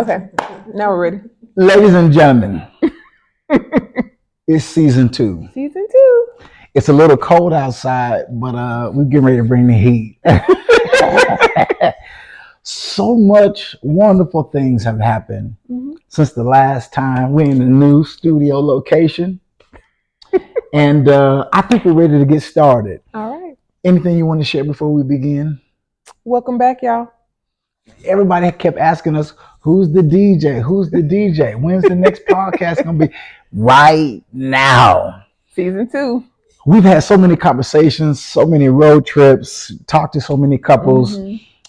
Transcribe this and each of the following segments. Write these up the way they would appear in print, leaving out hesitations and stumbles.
Okay, now we're ready. Ladies and gentlemen, it's season 2. Season 2. It's a little cold outside, but we're getting ready to bring the heat. So much wonderful things have happened since the last time we're in the new studio location. And I think we're ready to get started. All right. Anything you want to share before we begin? Welcome back, y'all. Everybody kept asking us, who's the DJ? Who's the DJ? When's the next podcast going to be? Right now. Season 2. We've had so many conversations, so many road trips, talked to so many couples.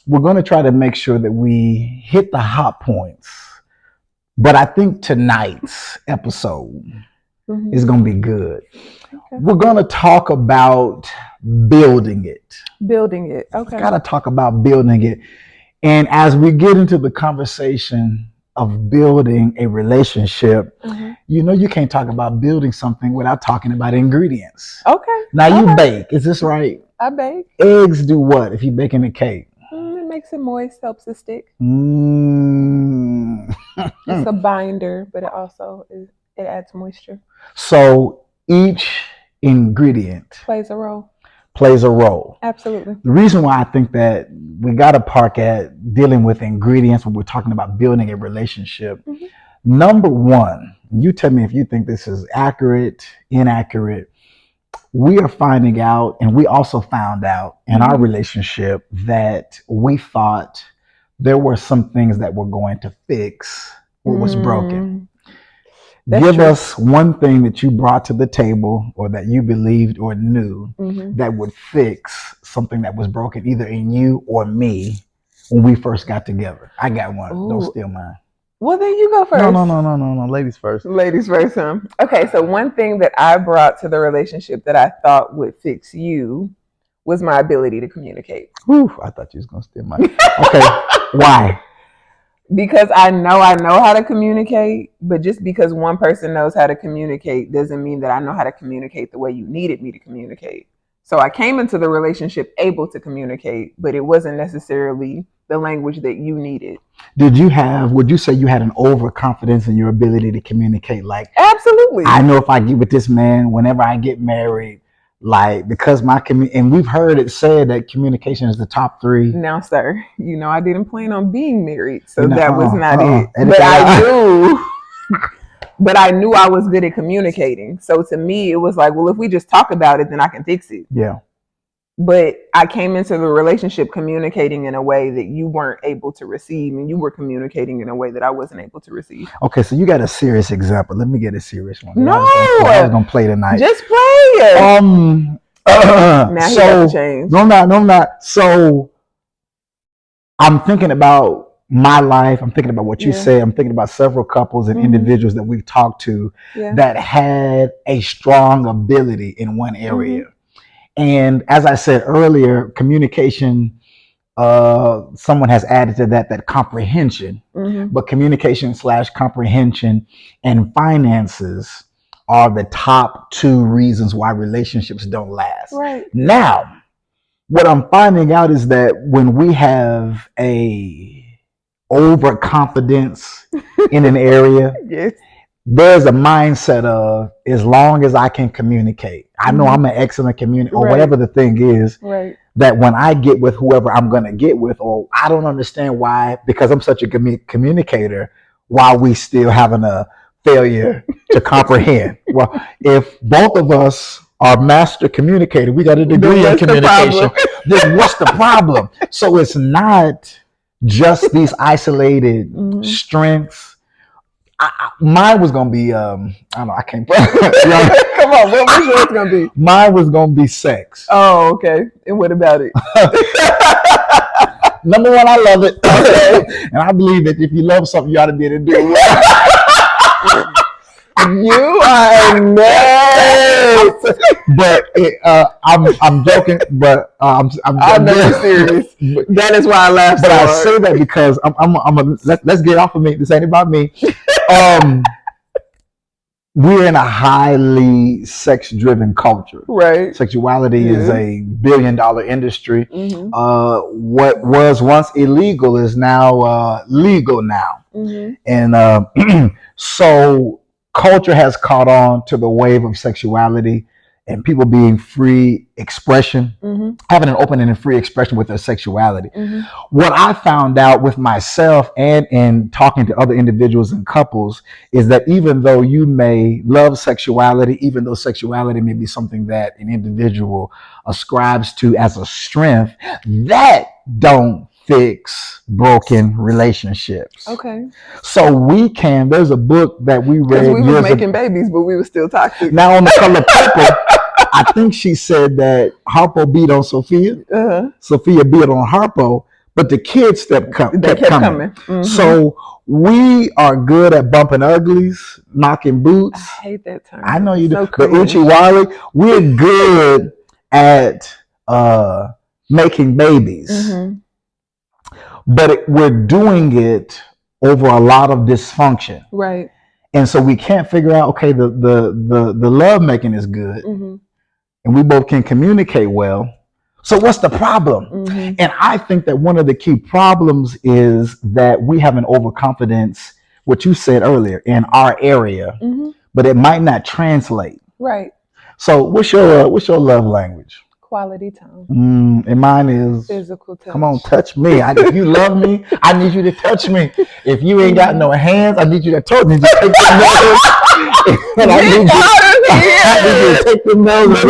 We're going to try to make sure that we hit the hot points. But I think tonight's episode is going to be good. Okay. We're going to talk about building it. Building it. Okay. Got to talk about building it. And as we get into the conversation of building a relationship, you know you can't talk about building something without talking about ingredients. Okay. Now you bake, is this right? I bake. Eggs do what if you're baking a cake? It makes it moist, helps it stick. It's a binder, but it adds moisture. So each ingredient plays a role. Absolutely. The reason why I think that we got to park at dealing with ingredients when we're talking about building a relationship. Number one, you tell me if you think this is accurate, inaccurate. We are finding out, and we also found out in our relationship that we thought there were some things that were going to fix what was broken. Give us one thing that you brought to the table or that you believed or knew that would fix something that was broken either in you or me when we first got together. I got one. Ooh. Don't steal mine. Well, then you go first. No. Ladies first. Ladies first, huh? Okay, so one thing that I brought to the relationship that I thought would fix you was my ability to communicate. Whew, I thought you was going to steal mine. Okay, why? Because I know how to communicate, but just because one person knows how to communicate doesn't mean that I know how to communicate the way you needed me to communicate. So I came into the relationship able to communicate, but it wasn't necessarily the language that you needed. Would you say you had an overconfidence in your ability to communicate? Like, absolutely. I know if I get with this man, whenever I get married, like, because and we've heard it said that communication is the top 3. Now, sir, you know, I didn't plan on being married, so that was not it. But I knew I was good at communicating. So to me, it was like, well, if we just talk about it, then I can fix it. Yeah. But I came into the relationship communicating in a way that you weren't able to receive, and you were communicating in a way that I wasn't able to receive. Okay, so you got a serious example. Let me get a serious one. No, I was gonna play tonight. Just play it. Now he got to change. No, I'm not. So I'm thinking about my life. I'm thinking about what you said. I'm thinking about several couples and individuals that we've talked to that had a strong ability in one area. And as I said earlier, communication, someone has added to that comprehension, but communication / comprehension and finances are the top 2 reasons why relationships don't last. Right. Now, what I'm finding out is that when we have a overconfidence in an area, there's a mindset of, as long as I can communicate, I know I'm an excellent communicator, or whatever the thing is, that when I get with whoever I'm going to get with, or I don't understand why, because I'm such a communicator, why we still having a failure to comprehend. Well, if both of us are master communicator, we got a degree in communication, then what's the problem? So it's not just these isolated strengths. Mine was gonna be I don't know, I can't come on, what was yours gonna be? Mine was gonna be sex. Oh, okay. And what about it? Number one, I love it. And I believe that if you love something, you ought to be able to do it. You are nuts. But I'm joking, but I'm very serious. That is why I laughed. But I say that because let's get off of me. This ain't about me. we're in a highly sex-driven culture. Right. Sexuality is a billion-dollar industry. What was once illegal is now legal now. And so culture has caught on to the wave of sexuality and people being free expression, having an open and free expression with their sexuality. What I found out with myself and in talking to other individuals and couples is that even though you may love sexuality, even though sexuality may be something that an individual ascribes to as a strength, that don't fix broken relationships. Okay. So there's a book that we read. We were making babies, but we were still toxic. Now on The Color Purple, I think she said that Harpo beat on Sophia. Sophia beat on Harpo, but the kids kept coming. So we are good at bumping uglies, knocking boots. I hate that term. I know you do. So The Uchiwali, we're good at making babies. But we're doing it over a lot of dysfunction. Right. And so we can't figure out, okay, the love making is good. And we both can communicate well. So what's the problem? And I think that one of the key problems is that we have an overconfidence, what you said earlier, in our area, but it might not translate. Right. So what's your love language? Quality time. And mine is physical touch. Come on, touch me. If you love me, I need you to touch me. If you ain't got no hands, I need you to touch me. Just take the nose. I need you to take the nose.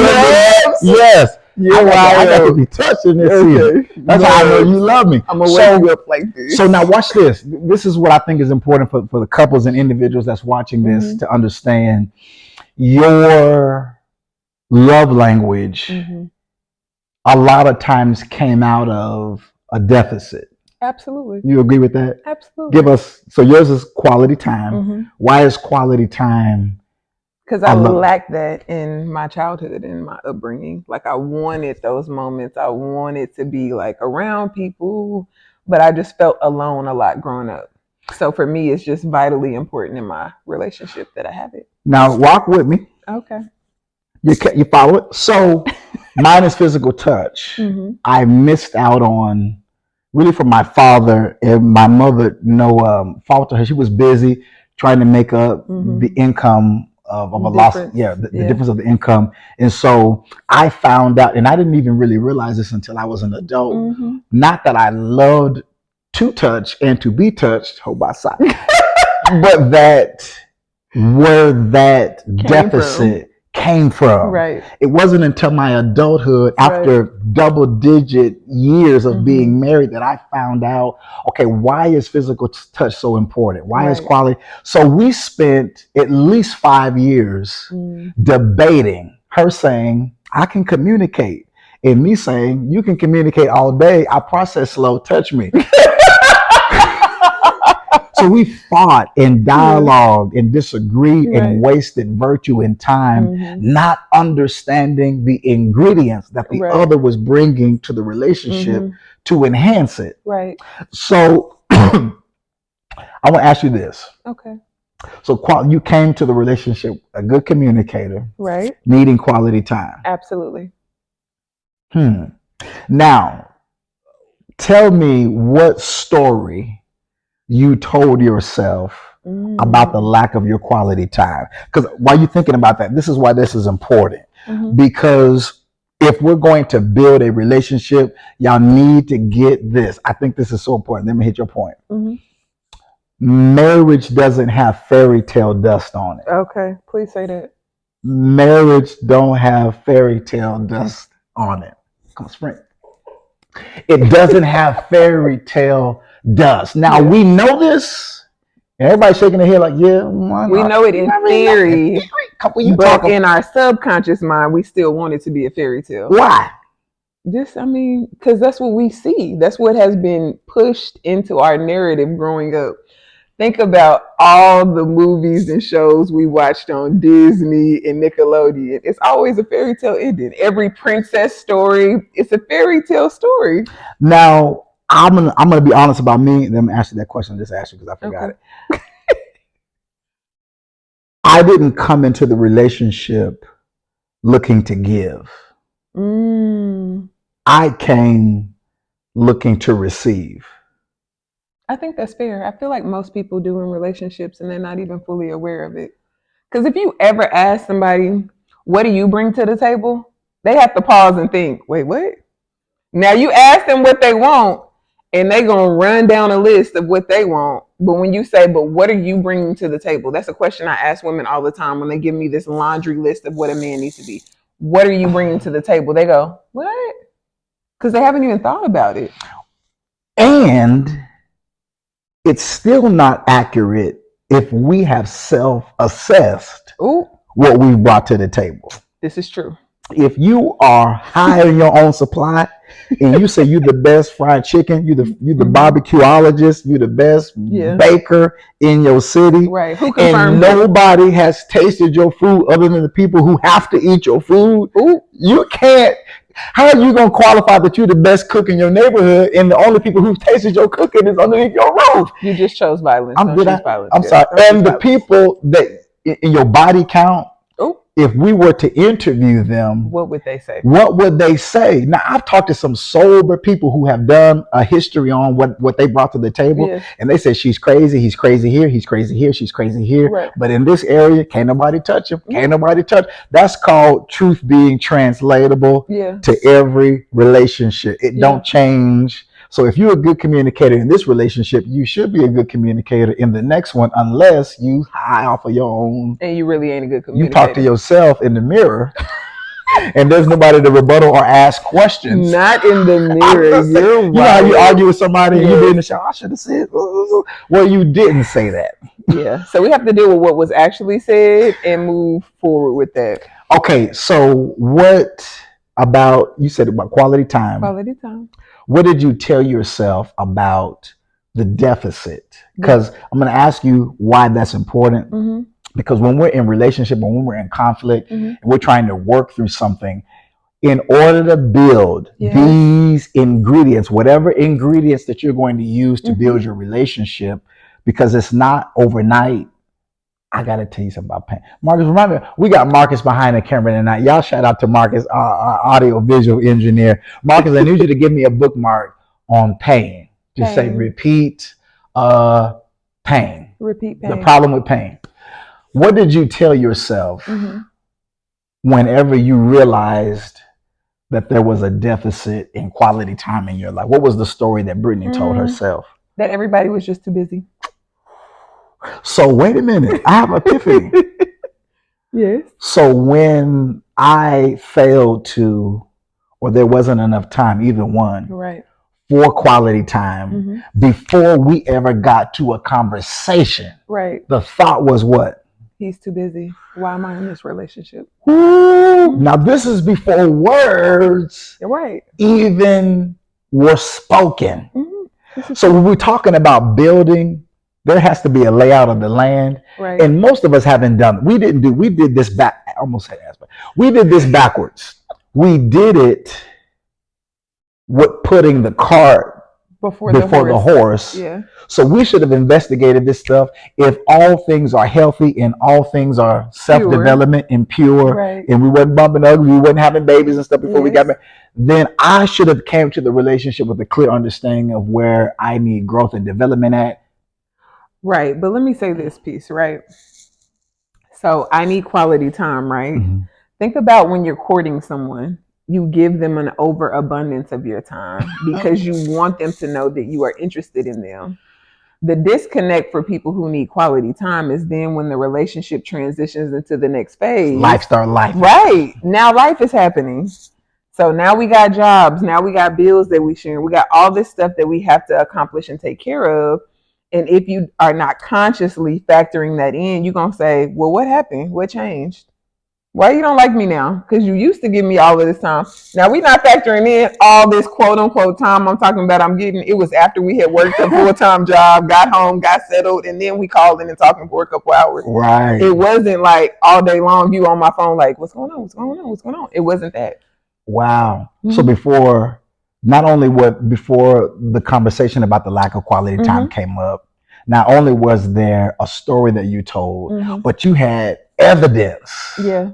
Yes. I got to be touching this here. That's how I know you love me. I'm gonna wake you up like this. So now watch this. This is what I think is important for the couples and individuals that's watching this to understand. Your love language a lot of times came out of a deficit. Absolutely. You agree with that? Absolutely. Give us, so yours is quality time. Why is quality time? Because I lacked that in my childhood and my upbringing. Like I wanted those moments. I wanted to be like around people, but I just felt alone a lot growing up. So for me, it's just vitally important in my relationship that I have it. Now walk with me. Okay. You follow it? So mine is physical touch. I missed out on, really from my father and my mother, no fault to her. She was busy trying to make up the income of a loss. Yeah, the difference of the income. And so I found out, and I didn't even really realize this until I was an adult. Not that I loved to touch and to be touched, hold by side, but that where that deficit came from. Right. It wasn't until my adulthood, after double-digit years of being married, that I found out, okay, why is physical touch so important? Why is quality? So we spent at least 5 years debating, her saying, I can communicate, and me saying, you can communicate all day, I process slow, touch me. So we fought and dialogued and disagreed and wasted virtue and time, not understanding the ingredients that the other was bringing to the relationship to enhance it. Right. So I want to ask you this. Okay. So you came to the relationship a good communicator, right? Needing quality time. Absolutely. Now, tell me what story you told yourself about the lack of your quality time. Because while you're thinking about that, this is why this is important. Because if we're going to build a relationship, y'all need to get this. I think this is so important. Let me hit your point. Marriage doesn't have fairy tale dust on it. Okay, please say that. Marriage don't have fairy tale dust on it. Come on, spring. It doesn't have fairy tale dust. Now we know this. Everybody's shaking their head like, yeah, we know it in theory. But in our subconscious mind, we still want it to be a fairy tale. Why? Because that's what we see. That's what has been pushed into our narrative growing up. Think about all the movies and shows we watched on Disney and Nickelodeon. It's always a fairy tale ending. Every princess story, it's a fairy tale story. Now, I'm gonna be honest about me, and then I'm gonna ask you that question. Just ask you because I forgot it. I didn't come into the relationship looking to give. I came looking to receive. I think that's fair. I feel like most people do in relationships and they're not even fully aware of it. Because if you ever ask somebody, what do you bring to the table? They have to pause and think, wait, what? Now you ask them what they want and they going to run down a list of what they want. But when you say, but what are you bringing to the table? That's a question I ask women all the time when they give me this laundry list of what a man needs to be. What are you bringing to the table? They go, what? Because they haven't even thought about it. And it's still not accurate if we have self-assessed what we brought to the table. This is true. If you are high in your own supply and you say you're the best fried chicken, you're the barbecueologist, you're the best baker in your city, right? Who and nobody has tasted your food other than the people who have to eat your food, you can't. How are you going to qualify that you're the best cook in your neighborhood and the only people who've tasted your cooking is underneath your roof? You just chose violence. I'm sorry. And the people that in your body count, if we were to interview them, what would they say? What would they say? Now, I've talked to some sober people who have done a history on what they brought to the table, and they say she's crazy, he's crazy here, he's crazy here, she's crazy here. Right. But in this area, can't nobody touch him. Can't nobody touch. That's called truth being translatable to every relationship. It don't change. So if you're a good communicator in this relationship, you should be a good communicator in the next one, unless you high off of your own. And you really ain't a good communicator. You talk to yourself in the mirror, and there's nobody to rebuttal or ask questions. Not in the mirror. You know how you argue with somebody and you be in the shower, I should have said, well, you didn't say that. Yeah. So we have to deal with what was actually said and move forward with that. Okay. So what about, you said about quality time. Quality time. What did you tell yourself about the deficit? Because I'm going to ask you why that's important. Because when we're in relationship and when we're in conflict and we're trying to work through something, in order to build these ingredients, whatever ingredients that you're going to use to build your relationship, because it's not overnight. I got to tell you something about pain. Marcus, remember, we got Marcus behind the camera tonight. Y'all shout out to Marcus, our audio visual engineer. Marcus, I need you to give me a bookmark on pain. Just say repeat pain. Repeat pain. The problem with pain. What did you tell yourself whenever you realized that there was a deficit in quality time in your life? What was the story that Brittany told herself? That everybody was just too busy. So wait a minute, I have an epiphany. Yes. So when I failed to, or there wasn't enough time, either one, for quality time, before we ever got to a conversation, the thought was what? He's too busy. Why am I in this relationship? Now this is before words even were spoken. So when we're talking about building, there has to be a layout of the land. And most of us haven't done it. We did this back, I almost said aspect. We did this backwards. We did it with putting the cart before the horse. So we should have investigated this stuff. If all things are healthy and all things are self-development and pure, and we wasn't bumping ugly, we wasn't having babies and stuff before we got married, then I should have came to the relationship with a clear understanding of where I need growth and development at. Right. But let me say this piece, right? So I need quality time, right? Think about when you're courting someone, you give them an overabundance of your time because you want them to know that you are interested in them. The disconnect for people who need quality time is then when the relationship transitions into the next phase. Life start life. Right. Now life is happening. So now we got jobs. Now we got bills that we share. We got all this stuff that we have to accomplish and take care of. And if you are not consciously factoring that in, you're going to say, well, what happened? What changed? Why you don't like me now? Because you used to give me all of this time. Now we're not factoring in all this quote unquote time I'm talking about I'm getting. It was after we had worked a full-time job, got home, got settled, and then we called in and talking for a couple hours. Right. It wasn't like all day long you on my phone like, what's going on? What's going on? What's going on? It wasn't that. Wow. So before the conversation about the lack of quality time came up, not only was there a story that you told, Mm-hmm. but you had evidence. Yeah.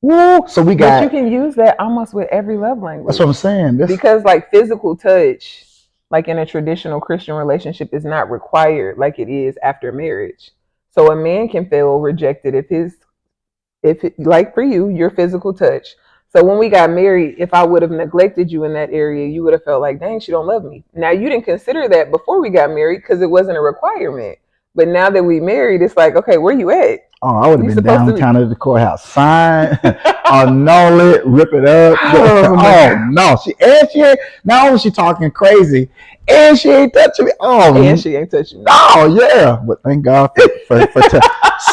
Woo! So we got. But you can use that almost with every love language. That's what I'm saying. Because like physical touch, like in a traditional Christian relationship, is not required like it is after marriage. So a man can feel rejected if like for you, your physical touch. So when we got married, if I would have neglected you in that area, you would have felt like, dang, she don't love me. Now you didn't consider that before we got married because it wasn't a requirement. But now that we married, it's like, okay, where you at? Oh, I would have been downtown at the courthouse. Sign, annul it, rip it up. Oh no, she ain't. Not only she talking crazy, and she ain't touching me. Oh, and she ain't touching me. Oh yeah, but thank God for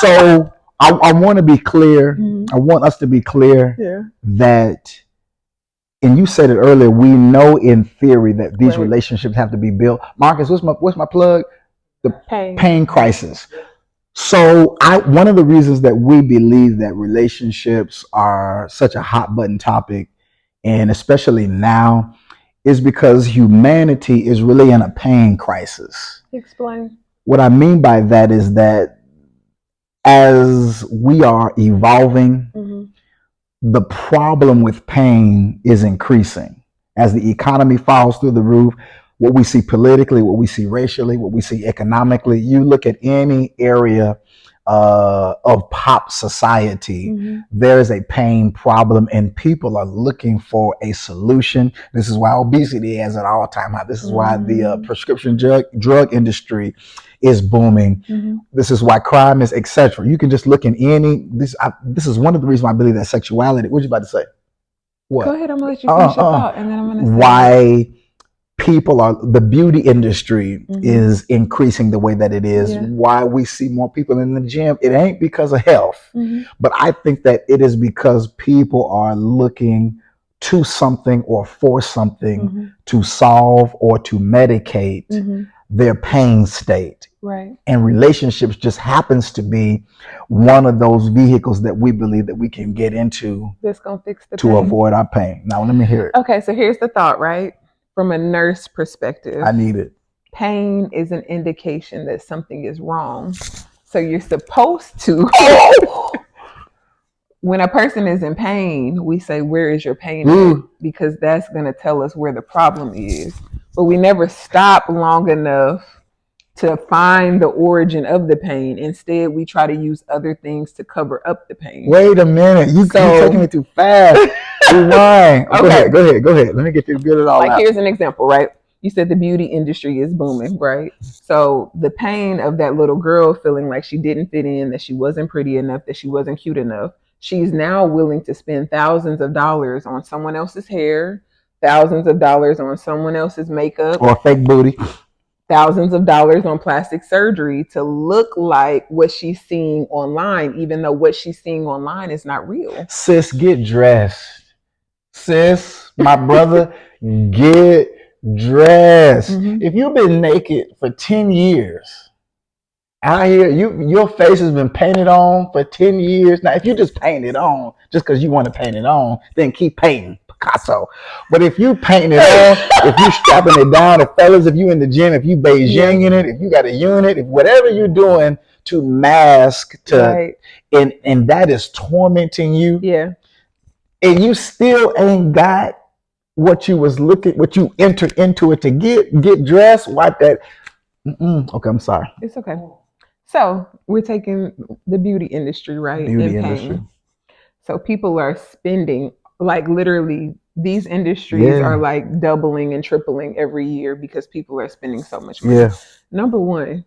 So I want to be clear. Mm-hmm. I want us to be clear that, and you said it earlier. We know in theory that these relationships have to be built. Marcus, what's my plug? The pain crisis. So one of the reasons that we believe that relationships are such a hot button topic, and especially now, is because humanity is really in a pain crisis. Explain. What I mean by that is that as we are evolving, mm-hmm. the problem with pain is increasing. As the economy falls through the roof, what we see politically, what we see racially, what we see economically, you look at any area of pop society, mm-hmm. there is a pain problem and people are looking for a solution. This is why obesity is at an all-time high. This is why the prescription drug industry is booming. Mm-hmm. This is why crime is, etc. You can just look in this is one of the reasons why I believe that sexuality. What you about to say? What? Go ahead, I'm gonna let you finish your thought, and then I'm gonna say why the beauty industry mm-hmm. is increasing the way that it is. Yeah. Why we see more people in the gym. It ain't because of health, mm-hmm. but I think that it is because people are looking to something or for something mm-hmm. to solve or to medicate mm-hmm. their pain state. Right. And relationships just happens to be one of those vehicles that we believe that we can get into that's gonna fix the to pain. Avoid our pain. Now let me hear it. Okay, so here's the thought, right? From a nurse perspective, I need it. Pain is an indication that something is wrong. So you're supposed to when a person is in pain, we say, where is your pain at? Because that's going to tell us where the problem is. But we never stop long enough to find the origin of the pain. Instead, we try to use other things to cover up the pain. Wait a minute. You're taking it too fast. Rewind. Okay. Go ahead. Let me get this good all out. Here's an example, right? You said the beauty industry is booming, right? So the pain of that little girl feeling like she didn't fit in, that she wasn't pretty enough, that she wasn't cute enough. She's now willing to spend thousands of dollars on someone else's hair, thousands of dollars on someone else's makeup. Or fake booty. Thousands of dollars on plastic surgery to look like what she's seeing online, even though what she's seeing online is not real. Sis, get dressed. Sis, my brother, get dressed. Mm-hmm. If you've been naked for 10 years, out here, your face has been painted on for 10 years. Now, if you just paint it on, just because you want to paint it on, then keep painting. Picasso. But if you painting it on, if you strapping it down, if fellas, if you in the gym, if you Beijinging it, if you got a unit, if whatever you're doing to mask and that is tormenting you. Yeah. And you still ain't got what you entered into it to get dressed, wipe that. Okay, I'm sorry. It's okay. So we're taking the beauty industry, right? Beauty industry. So people are spending, like literally, these industries are like doubling and tripling every year because people are spending so much money. Yeah. Number one,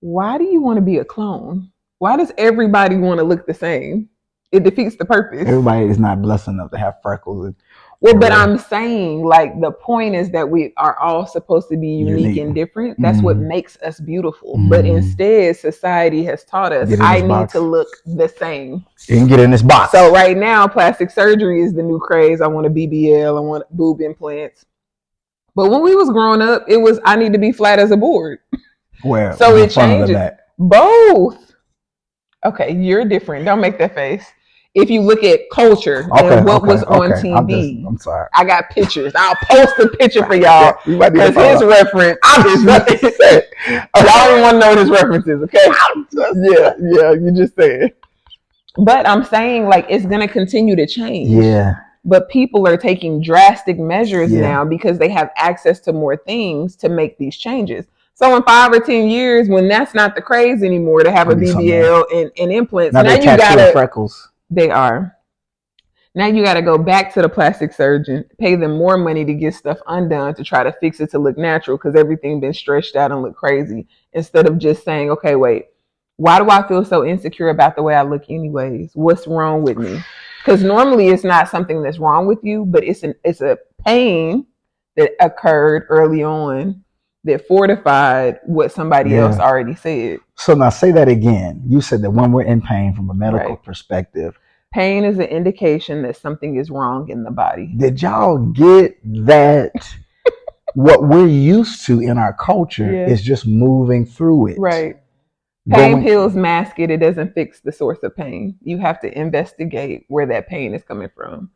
why do you want to be a clone? Why does everybody want to look the same? It defeats the purpose. Everybody is not blessed enough to have freckles. But I'm saying, like, the point is that we are all supposed to be unique and different. That's what makes us beautiful. But instead, society has taught us, I need to look the same. You can get in this box. So right now, plastic surgery is the new craze. I want a BBL. I want boob implants. But when we was growing up, it was, I need to be flat as a board. Well, so it changes. Both. Okay, you're different. Don't make that face. If you look at culture and what was on TV, I'm sorry. I got pictures. I'll post a picture for y'all because his reference is y'all don't want to know what his reference is, okay? You just said. But I'm saying like it's gonna continue to change. Yeah. But people are taking drastic measures now because they have access to more things to make these changes. So in 5 or 10 years, when that's not the craze anymore to have a BBL and implants, now you gotta freckles. They are. Now you got to go back to the plastic surgeon, pay them more money to get stuff undone to try to fix it to look natural because everything been stretched out and look crazy. Instead of just saying, okay, wait, why do I feel so insecure about the way I look anyways? What's wrong with me? Because normally it's not something that's wrong with you, but it's a pain that occurred early on that fortified what somebody else already said. So now say that again. You said that when we're in pain from a medical perspective, pain is an indication that something is wrong in the body. Did y'all get that? What we're used to in our culture is just moving through it. Right. Pain pills mask it. It doesn't fix the source of pain. You have to investigate where that pain is coming from.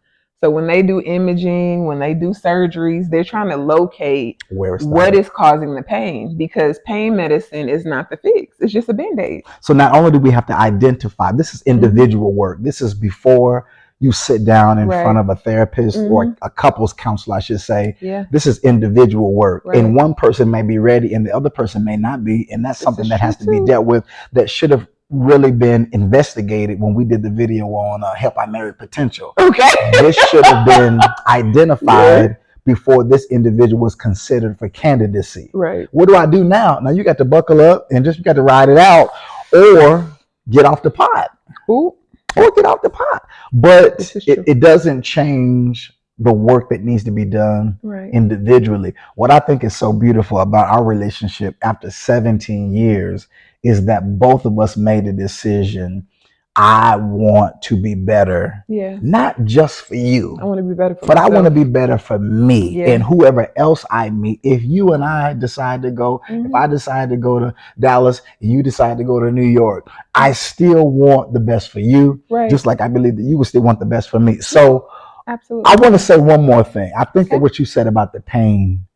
So when they do imaging, when they do surgeries, they're trying to locate what is causing the pain, because pain medicine is not the fix. It's just a Band-Aid. So not only do we have to identify, this is individual work. This is before you sit down in front of a therapist or a couples counselor, I should say. This is individual work. And one person may be ready and the other person may not be. And that's something that has to be dealt with, that should have really been investigated when we did the video on Help I Married Potential. Okay. This should have been identified before this individual was considered for candidacy. Right. What do I do now? Now you got to buckle up and you got to ride it out, or get off the pot. Ooh. Or get off the pot. But it doesn't change the work that needs to be done individually. What I think is so beautiful about our relationship after 17 years is that both of us made a decision. I want to be better. Yeah. Not just for you. I want to be better for myself. I want to be better for me and whoever else I meet. If you and I decide to go, if I decide to go to Dallas and you decide to go to New York, I still want the best for you. Right. Just like I believe that you would still want the best for me. So absolutely. I want to say one more thing. I think that what you said about the pain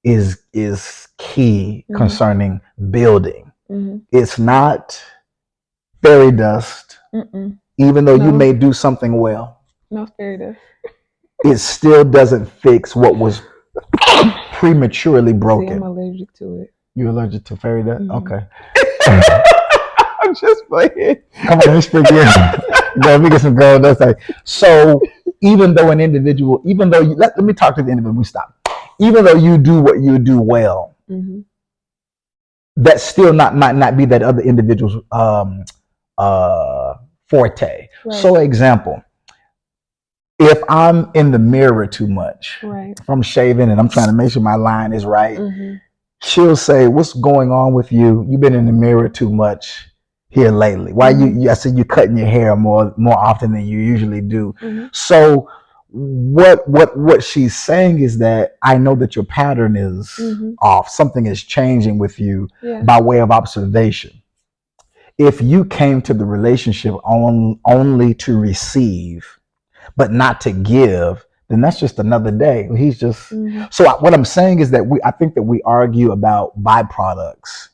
is key concerning building. It's not fairy dust. Even though you may do something well. No fairy dust. It still doesn't fix what was prematurely broken. See, I'm allergic to it. You're allergic to fairy dust? Okay. I'm just playing. Come on, let me speak in. Let me get some gold dust. So even though an individual, let me talk to the individual, we stop. Even though you do what you do well, that still might not be that other individual's forte. So example, if I'm in the mirror too much, if I'm shaving and I'm trying to make sure my line is right, she'll say, what's going on with you? You've been in the mirror too much here lately. Why I said you're cutting your hair more often than you usually do. So what she's saying is that I know that your pattern is off. Something is changing with you by way of observation. If you came to the relationship only to receive, but not to give, then that's just another day. He's just so. What I'm saying is that I think that we argue about byproducts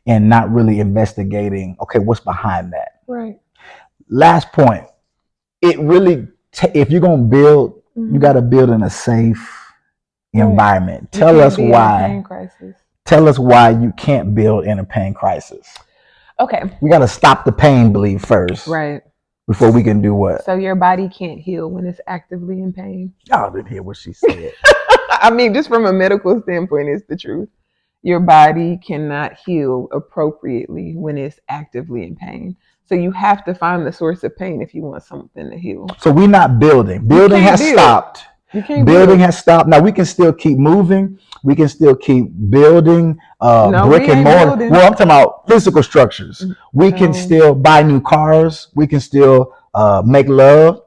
and not really investigating. Okay, what's behind that? Right. Last point. It really, if you're gonna build, you got to build in a safe environment. Tell us why. Tell us why you can't build in a pain crisis. Okay. We got to stop the pain bleed first. Right. Before we can do what? So your body can't heal when it's actively in pain. Y'all didn't hear what she said. I mean, just from a medical standpoint, it's the truth. Your body cannot heal appropriately when it's actively in pain. So you have to find the source of pain if you want something to heal. So we're not building. Building has stopped. Building has stopped. Now we can still keep moving. We can still keep building brick and mortar. Well, I'm talking about physical structures. We can still buy new cars. We can still make love.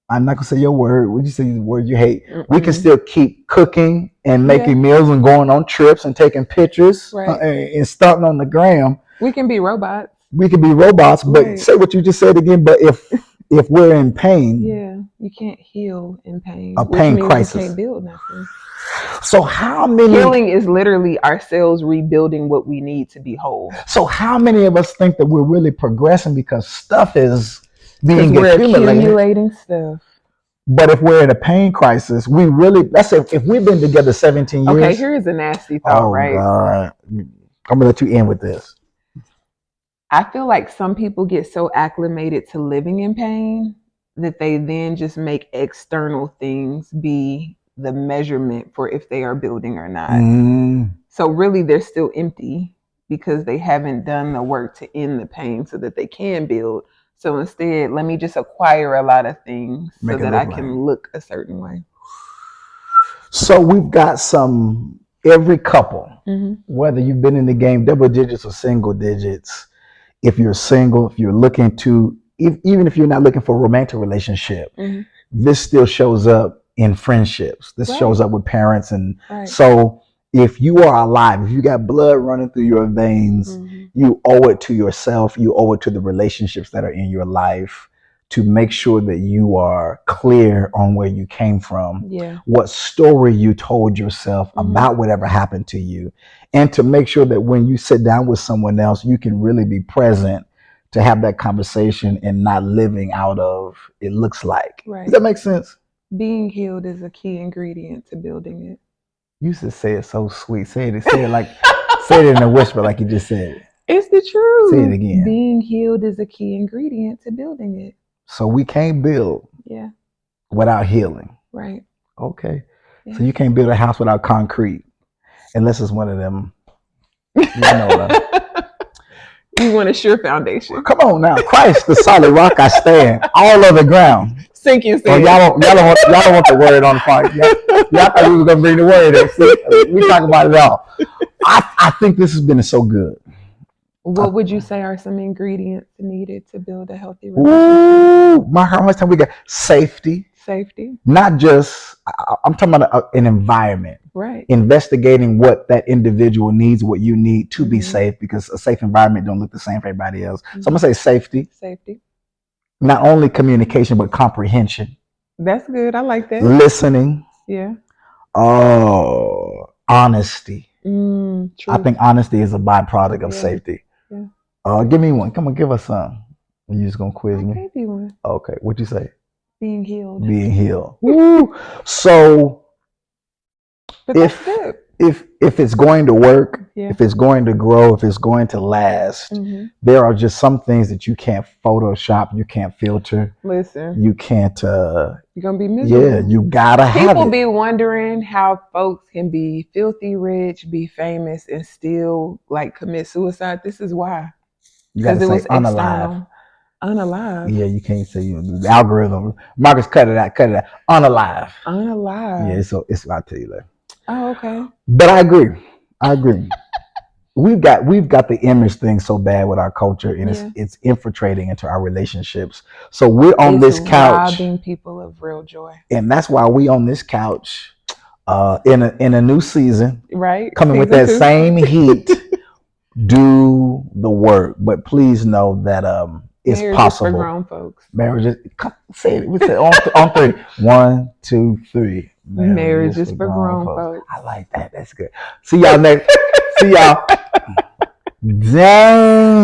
I'm not gonna say your word. Would you say the word you hate? We can still keep cooking and making meals and going on trips and taking pictures and starting on the gram. We can be robots. We can be robots, but say what you just said again. But if if we're in pain, yeah, you can't heal in pain. a Which pain means crisis. you can't build nothing. So how many Healing is literally ourselves rebuilding what we need to be whole. So how many of us think that we're really progressing because stuff is being We're accumulated? accumulating stuff. But if we're in a pain crisis, we really, let's say if we've been together 17 years. Okay, here is a nasty thought, right? Oh God. I'm gonna let you end with this. I feel like some people get so acclimated to living in pain that they then just make external things be the measurement for if they are building or not. So really they're still empty because they haven't done the work to end the pain so that they can build. So instead, let me just acquire a lot of things so that I can look a certain way. So we've got every couple, whether you've been in the game double digits or single digits, if you're single, if you're looking to, even if you're not looking for a romantic relationship, this still shows up in friendships. This shows up with parents. And so if you are alive, if you got blood running through your veins, you owe it to yourself. You owe it to the relationships that are in your life to make sure that you are clear on where you came from, what story you told yourself about whatever happened to you, and to make sure that when you sit down with someone else, you can really be present to have that conversation and not living out of it looks like. Does that make sense? Being healed is a key ingredient to building it. You should say it so sweet. Say it like, say it in a whisper like you just said it. It's the truth. Say it again. Being healed is a key ingredient to building it. So we can't build without healing. Right. Okay. Yeah. So you can't build a house without concrete, unless it's one of them. You know, you want a sure foundation. Come on now, Christ, the solid rock I stand. All of the ground. Sinking sand. Oh, y'all don't want the word on the part. Y'all thought we were gonna bring the word in. We talk about it all. I think this has been so good. What would you say are some ingredients needed to build a healthy relationship? How much time we got? Safety. Safety. Not just, I'm talking about an environment. Right. Investigating what that individual needs, what you need to be safe, because a safe environment don't look the same for everybody else. So I'm going to say safety. Safety. Not only communication, but comprehension. That's good. I like that. Listening. Yeah. Oh, honesty. True. I think honesty is a byproduct of safety. Yeah. Give me one. Come on, give us some. You just gonna quiz me? Give me one. Okay. What'd you say? Being healed. Being healed. Woo. So, but if it's going to work, if it's going to grow, if it's going to last, there are just some things that you can't Photoshop, you can't filter. Listen, you can't. You're gonna be miserable. Yeah, you gotta have it. People be wondering how folks can be filthy rich, be famous, and still like commit suicide. This is why. Because it was unalive. Unalive. Yeah, you can't say the algorithm. Marcus, cut it out. Unalive. Unalive. Yeah, so it's I'll tell you later. Oh, okay. But I agree. We've got the image thing so bad with our culture, and it's infiltrating into our relationships. So we're on this couch, robbing people of real joy, and that's why we on this couch, in a new season, right? Coming with that same heat. Do the work, but please know that it's possible. For grown folks. Marriage is, say it. We say on 3. 1, 2, 3. Marriage is for grown folks. I like that. That's good. See y'all next. See y'all. Dang.